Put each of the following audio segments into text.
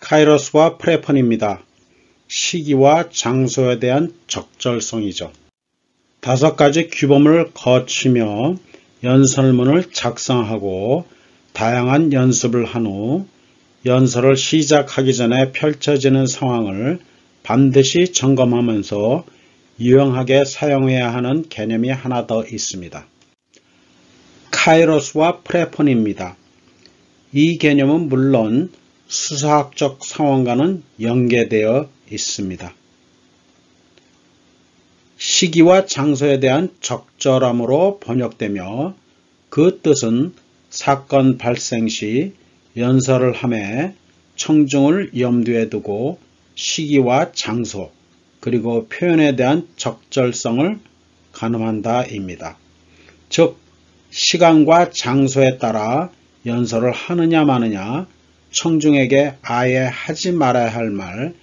카이로스와 프레폰입니다. 시기와 장소에 대한 적절성이죠. 5가지 규범을 거치며 연설문을 작성하고 다양한 연습을 한 후 연설을 시작하기 전에 펼쳐지는 상황을 반드시 점검하면서 유용하게 사용해야 하는 개념이 하나 더 있습니다. 카이로스와 프레폰입니다. 이 개념은 물론 수사학적 상황과는 연계되어 있습니다. 시기와 장소에 대한 적절함으로 번역되며 그 뜻은 사건 발생 시 연설을 하며 청중을 염두에 두고 시기와 장소 그리고 표현에 대한 적절성을 가늠한다입니다. 즉 시간과 장소에 따라 연설을 하느냐 마느냐, 청중에게 아예 하지 말아야 할 말,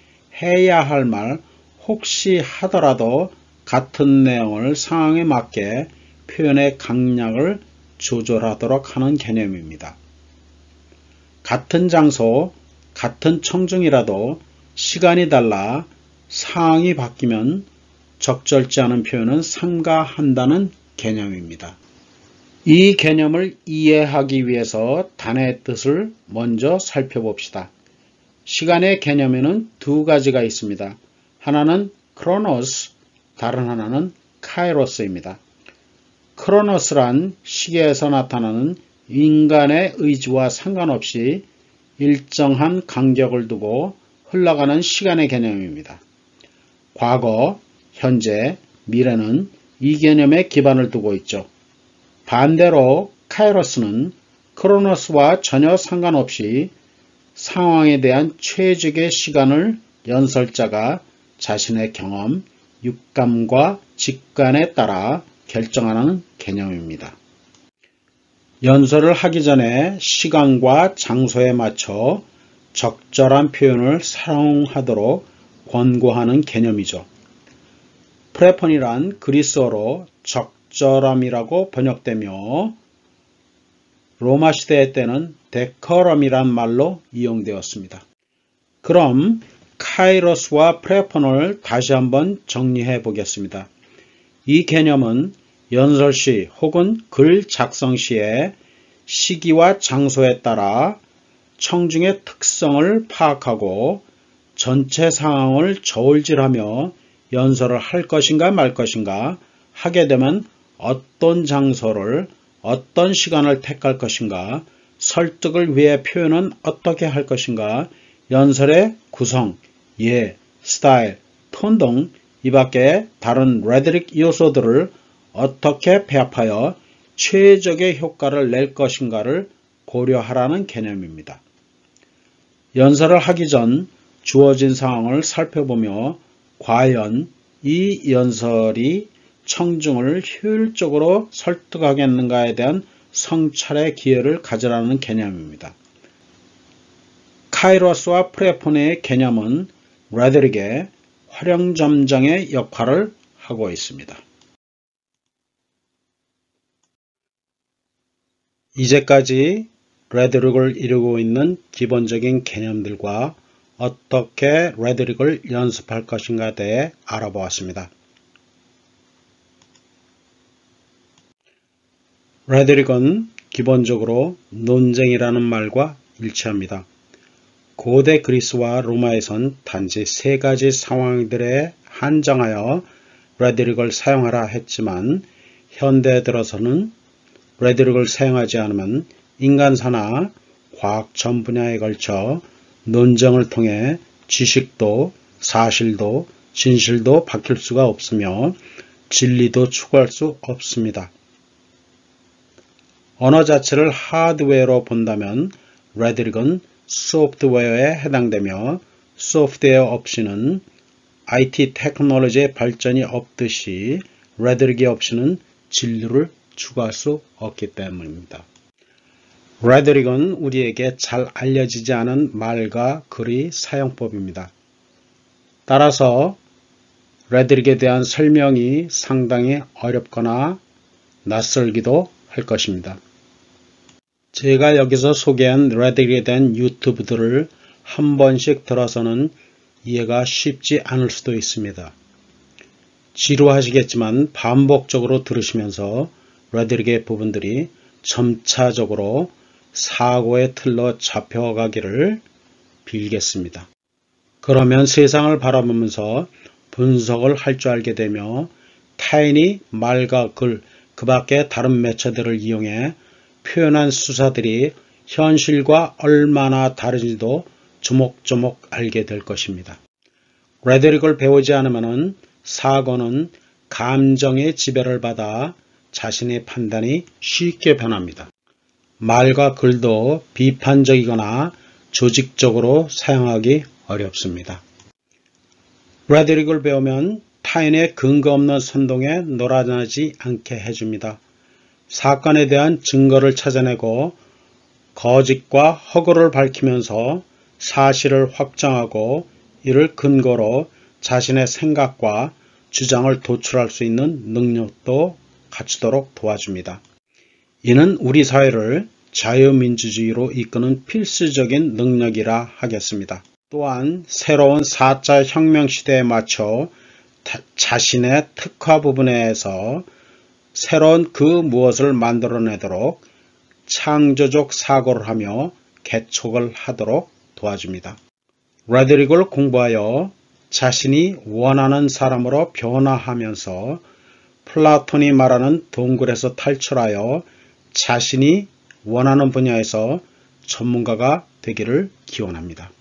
해야 할 말, 혹시 하더라도 같은 내용을 상황에 맞게 표현의 강약을 조절하도록 하는 개념입니다. 같은 장소, 같은 청중이라도 시간이 달라 상황이 바뀌면 적절치 않은 표현은 삼가한다는 개념입니다. 이 개념을 이해하기 위해서 단어의 뜻을 먼저 살펴봅시다. 시간의 개념에는 2가지가 있습니다. 하나는 크로노스, 다른 하나는 카이로스입니다. 크로노스란 시계에서 나타나는 인간의 의지와 상관없이 일정한 간격을 두고 흘러가는 시간의 개념입니다. 과거, 현재, 미래는 이 개념에 기반을 두고 있죠. 반대로 카이로스는 크로노스와 전혀 상관없이 상황에 대한 최적의 시간을 연설자가 자신의 경험, 육감과 직관에 따라 결정하는 개념입니다. 연설을 하기 전에 시간과 장소에 맞춰 적절한 표현을 사용하도록 권고하는 개념이죠. 프레폰이란 그리스어로 적절함이라고 번역되며 로마 시대 때는 데커럼이란 말로 이용되었습니다. 그럼 카이로스와 프레폰을 다시 한번 정리해 보겠습니다. 이 개념은 연설 시 혹은 글 작성 시에 시기와 장소에 따라 청중의 특성을 파악하고 전체 상황을 저울질하며 연설을 할 것인가 말 것인가, 하게 되면 어떤 장소를 어떤 시간을 택할 것인가, 설득을 위해 표현은 어떻게 할 것인가, 연설의 구성, 예, 스타일, 톤 등 이 밖에 다른 레토릭 요소들을 어떻게 배합하여 최적의 효과를 낼 것인가를 고려하라는 개념입니다. 연설을 하기 전 주어진 상황을 살펴보며 과연 이 연설이 청중을 효율적으로 설득하겠는가에 대한 성찰의 기회를 가지라는 개념입니다. 카이로스와 프레폰의 개념은 레토릭의 활용점정의 역할을 하고 있습니다. 이제까지 레토릭을 이루고 있는 기본적인 개념들과 어떻게 레토릭을 연습할 것인가에 대해 알아보았습니다. 레토릭은 기본적으로 논쟁이라는 말과 일치합니다. 고대 그리스와 로마에선 단지 3가지 상황들에 한정하여 레토릭을 사용하라 했지만 현대에 들어서는 레토릭을 사용하지 않으면 인간사나 과학 전 분야에 걸쳐 논쟁을 통해 지식도 사실도 진실도 밝힐 수가 없으며 진리도 추구할 수 없습니다. 언어 자체를 하드웨어로 본다면 레토릭은 소프트웨어에 해당되며 소프트웨어 없이는 IT 테크놀로지의 발전이 없듯이 레토릭이 없이는 진리를 추구할 수 없기 때문입니다. 레토릭은 우리에게 잘 알려지지 않은 말과 글의 사용법입니다. 따라서 레토릭에 대한 설명이 상당히 어렵거나 낯설기도 할 것입니다. 제가 여기서 소개한 레토릭에 대한 유튜브들을 한 번씩 들어서는 이해가 쉽지 않을 수도 있습니다. 지루하시겠지만 반복적으로 들으시면서 레드릭의 부분들이 점차적으로 사고의 틀로 잡혀가기를 빌겠습니다. 그러면 세상을 바라보면서 분석을 할 줄 알게 되며 타인이 말과 글, 그 밖에 다른 매체들을 이용해 표현한 수사들이 현실과 얼마나 다른지도 조목조목 알게 될 것입니다. 레토릭을 배우지 않으면 사고는 감정의 지배를 받아 자신의 판단이 쉽게 변합니다. 말과 글도 비판적이거나 조직적으로 사용하기 어렵습니다. 레토릭을 배우면 타인의 근거 없는 선동에 놀아나지 않게 해줍니다. 사건에 대한 증거를 찾아내고 거짓과 허구를 밝히면서 사실을 확정하고 이를 근거로 자신의 생각과 주장을 도출할 수 있는 능력도 갖추도록 도와줍니다. 이는 우리 사회를 자유민주주의로 이끄는 필수적인 능력이라 하겠습니다. 또한 새로운 4차 혁명 시대에 맞춰 자신의 특화 부분에서 새로운 그 무엇을 만들어내도록 창조적 사고를 하며 개척을 하도록 도와줍니다. 레토릭을 공부하여 자신이 원하는 사람으로 변화하면서 플라톤이 말하는 동굴에서 탈출하여 자신이 원하는 분야에서 전문가가 되기를 기원합니다.